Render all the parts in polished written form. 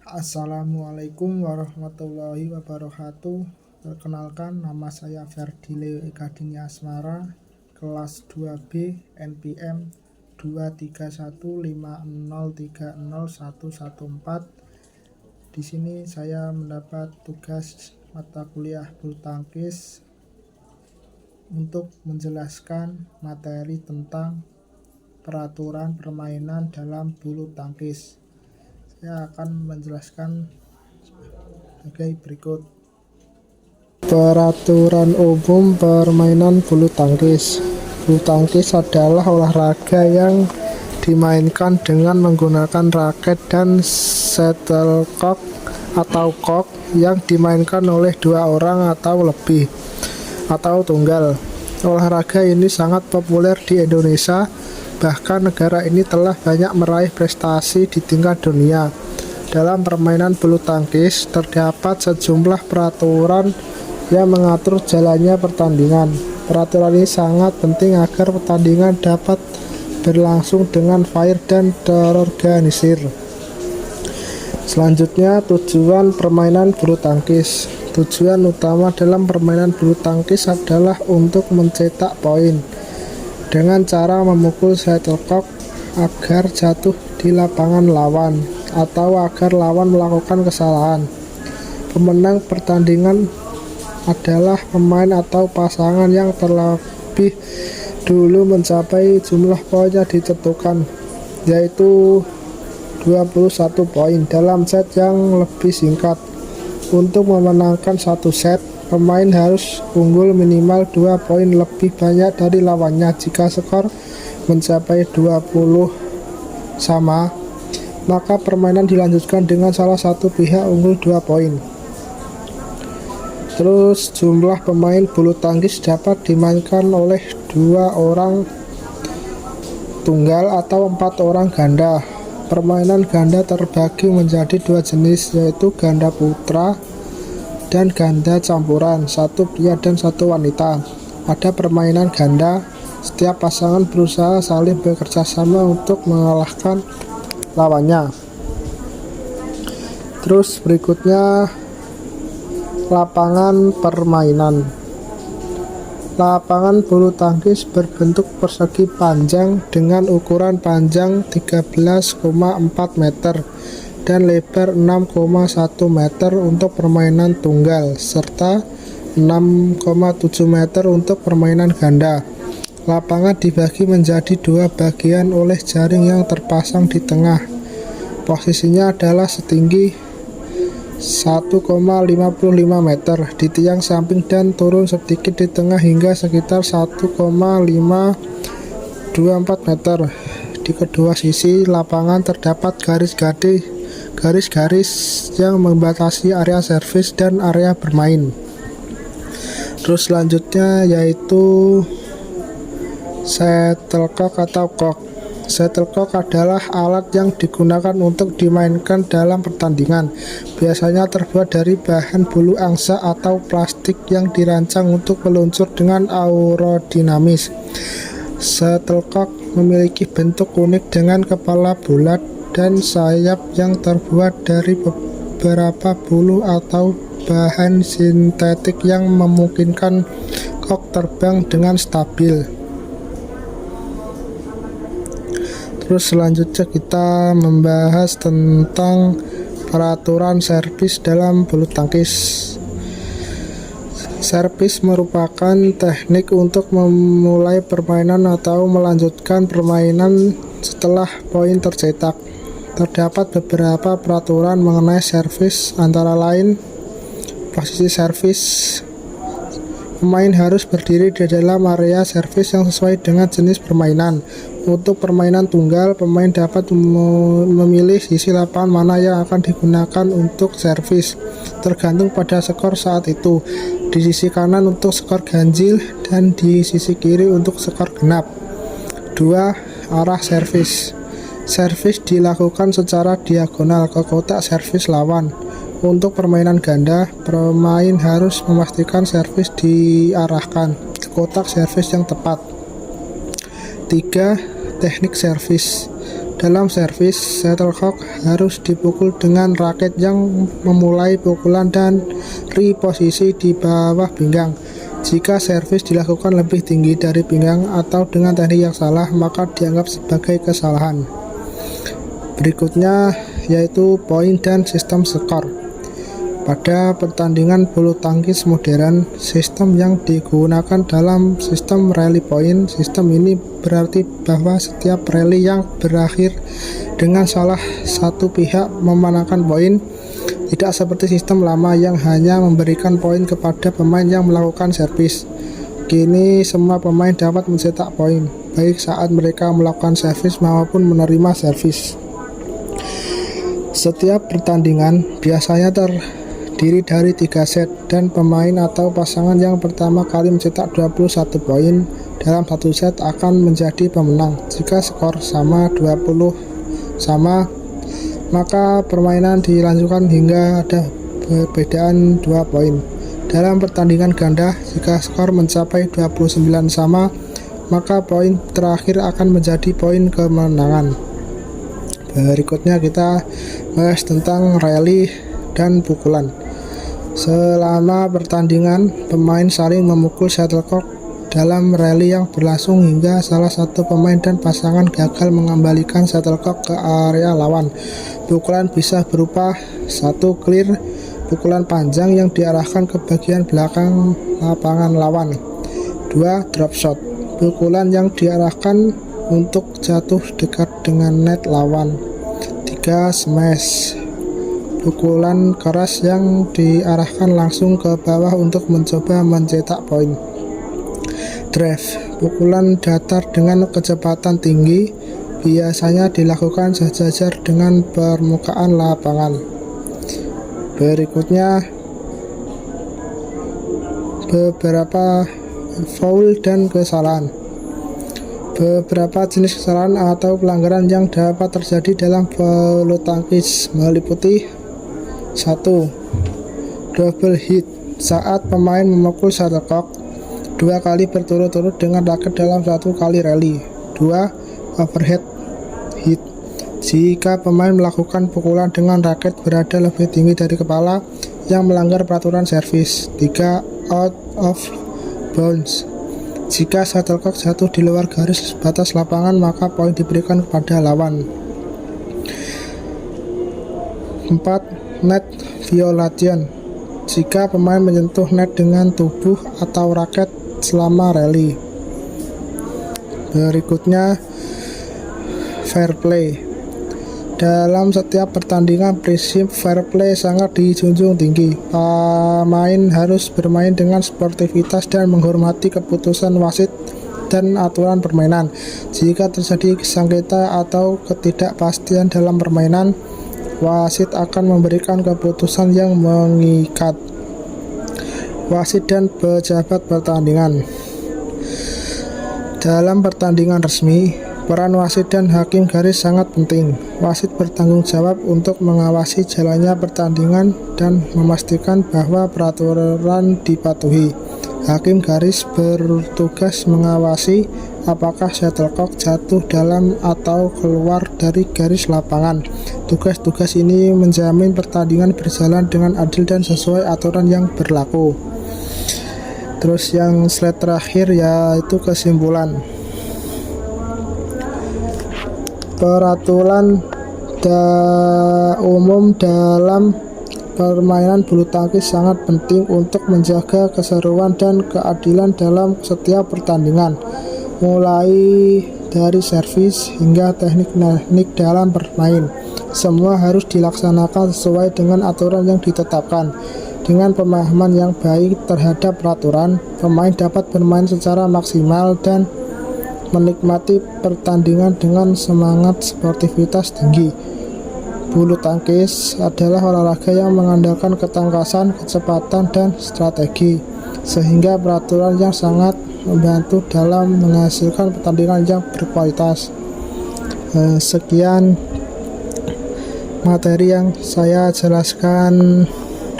Assalamualaikum warahmatullahi wabarakatuh. Perkenalkan, nama saya Ferdi Leo Eka Dini Asmara, kelas 2B NPM 23150303114. Di sini saya mendapat tugas mata kuliah bulu tangkis untuk menjelaskan materi tentang peraturan permainan dalam bulu tangkis. Saya akan menjelaskan sebagai berikut. Peraturan umum permainan bulu tangkis. Bulu tangkis adalah olahraga yang dimainkan dengan menggunakan raket dan shuttlecock atau kok yang dimainkan oleh dua orang atau lebih atau tunggal. Olahraga ini sangat populer di Indonesia. Bahkan negara ini telah banyak meraih prestasi di tingkat dunia. Dalam permainan bulu tangkis terdapat sejumlah peraturan yang mengatur jalannya pertandingan. Peraturan ini sangat penting agar pertandingan dapat berlangsung dengan fair dan terorganisir. Selanjutnya, tujuan permainan bulu tangkis. Tujuan utama dalam permainan bulu tangkis adalah untuk mencetak poin dengan cara memukul shuttlecock agar jatuh di lapangan lawan atau agar lawan melakukan kesalahan. Pemenang pertandingan adalah pemain atau pasangan yang terlebih dulu mencapai jumlah poin yang ditentukan, yaitu 21 poin dalam set yang lebih singkat. Untuk memenangkan satu set, pemain harus unggul minimal 2 poin lebih banyak dari lawannya. Jika skor mencapai 20 sama, maka permainan dilanjutkan dengan salah satu pihak unggul 2 poin. Terus jumlah pemain bulu tangkis dapat dimainkan oleh 2 orang tunggal atau 4 orang ganda. Permainan ganda terbagi menjadi 2 jenis, yaitu ganda putra dan ganda campuran, satu pria dan satu wanita. Pada permainan ganda, setiap pasangan berusaha saling bekerja sama untuk mengalahkan lawannya. Terus berikutnya, lapangan permainan. Lapangan bulu tangkis berbentuk persegi panjang dengan ukuran panjang 13,4 meter dan lebar 6,1 meter untuk permainan tunggal serta 6,7 meter untuk permainan ganda. Lapangan dibagi menjadi 2 bagian oleh jaring yang terpasang di tengah. Posisinya adalah setinggi 1,55 meter di tiang samping dan turun sedikit di tengah hingga sekitar 1,524 meter. Di kedua sisi lapangan terdapat garis-garis yang membatasi area servis dan area bermain. Terus selanjutnya yaitu shuttlecock atau kok. Shuttlecock adalah alat yang digunakan untuk dimainkan dalam pertandingan. Biasanya terbuat dari bahan bulu angsa atau plastik yang dirancang untuk meluncur dengan aerodinamis. Shuttlecock memiliki bentuk unik dengan kepala bulat dan sayap yang terbuat dari beberapa bulu atau bahan sintetik yang memungkinkan kok terbang dengan stabil. Terus selanjutnya kita membahas tentang peraturan servis dalam bulu tangkis. Servis merupakan teknik untuk memulai permainan atau melanjutkan permainan setelah poin tercetak. Terdapat beberapa peraturan mengenai servis, antara lain posisi servis. Pemain harus berdiri di dalam area servis yang sesuai dengan jenis permainan. Untuk permainan tunggal, pemain dapat memilih sisi lapangan mana yang akan digunakan untuk servis, tergantung pada skor saat itu. Di sisi kanan untuk skor ganjil dan di sisi kiri untuk skor genap. 2. Arah servis. Servis dilakukan secara diagonal ke kotak servis lawan. Untuk permainan ganda, pemain harus memastikan servis diarahkan ke kotak servis yang tepat. 3. Teknik servis. Dalam servis, shuttlecock harus dipukul dengan raket yang memulai pukulan dari posisi di bawah pinggang. Jika servis dilakukan lebih tinggi dari pinggang atau dengan teknik yang salah, maka dianggap sebagai kesalahan. Berikutnya yaitu poin dan sistem skor. Pada pertandingan bulu tangkis modern, sistem yang digunakan dalam sistem rally point. Sistem ini berarti bahwa setiap rally yang berakhir dengan salah satu pihak memenangkan poin, tidak seperti sistem lama yang hanya memberikan poin kepada pemain yang melakukan servis. Kini semua pemain dapat mencetak poin, baik saat mereka melakukan servis maupun menerima servis. Setiap pertandingan biasanya terdiri dari 3 set, dan pemain atau pasangan yang pertama kali mencetak 21 poin dalam satu set akan menjadi pemenang. Jika skor sama 20 sama, maka permainan dilanjutkan hingga ada perbedaan 2 poin. Dalam pertandingan ganda, jika skor mencapai 29 sama, maka poin terakhir akan menjadi poin kemenangan. Berikutnya kita bahas tentang rally dan pukulan. Selama pertandingan, pemain saling memukul shuttlecock dalam rally yang berlangsung hingga salah satu pemain dan pasangan gagal mengembalikan shuttlecock ke area lawan. Pukulan bisa berupa 1. Clear, pukulan panjang yang diarahkan ke bagian belakang lapangan lawan. 2. Drop shot, pukulan yang diarahkan untuk jatuh dekat dengan net lawan. 3. Smash, pukulan keras yang diarahkan langsung ke bawah untuk mencoba mencetak poin. Drive, pukulan datar dengan kecepatan tinggi, biasanya dilakukan sejajar dengan permukaan lapangan. Berikutnya beberapa foul dan kesalahan. Beberapa jenis kesalahan atau pelanggaran yang dapat terjadi dalam bulu tangkis meliputi 1. Double hit, saat pemain memukul shuttlecock 2 kali berturut-turut dengan raket dalam 1 kali rally. 2. Overhead hit, jika pemain melakukan pukulan dengan raket berada lebih tinggi dari kepala yang melanggar peraturan servis. 3. Out of bounds, jika shuttlecock jatuh di luar garis batas lapangan, maka poin diberikan kepada lawan. 4. Net violation, jika pemain menyentuh net dengan tubuh atau raket selama rally. Berikutnya fair play. Dalam setiap pertandingan, prinsip fair play sangat dijunjung tinggi. Pemain harus bermain dengan sportivitas dan menghormati keputusan wasit dan aturan permainan. Jika terjadi sengketa atau ketidakpastian dalam permainan, wasit akan memberikan keputusan yang mengikat. Wasit dan pejabat pertandingan. Dalam pertandingan resmi, peran wasit dan hakim garis sangat penting. Wasit bertanggung jawab untuk mengawasi jalannya pertandingan dan memastikan bahwa peraturan dipatuhi. Hakim garis bertugas mengawasi apakah shuttlecock jatuh dalam atau keluar dari garis lapangan. Tugas-tugas ini menjamin pertandingan berjalan dengan adil dan sesuai aturan yang berlaku. Terus yang slide terakhir yaitu kesimpulan. Peraturan umum dalam permainan bulu tangkis sangat penting untuk menjaga keseruan dan keadilan dalam setiap pertandingan, mulai dari servis hingga teknik-teknik dalam bermain. Semua harus dilaksanakan sesuai dengan aturan yang ditetapkan. Dengan pemahaman yang baik terhadap peraturan, pemain dapat bermain secara maksimal dan menikmati pertandingan dengan semangat sportivitas tinggi. Bulu tangkis adalah olahraga yang mengandalkan ketangkasan, kecepatan, dan strategi, sehingga peraturan yang sangat membantu dalam menghasilkan pertandingan yang berkualitas. Sekian materi yang saya jelaskan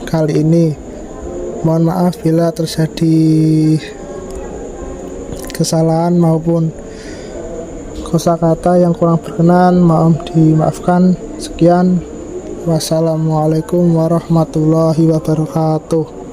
kali ini. Mohon maaf bila terjadi kesalahan maupun kosakata yang kurang berkenan mohon dimaafkan. Sekian, wassalamualaikum warahmatullahi wabarakatuh.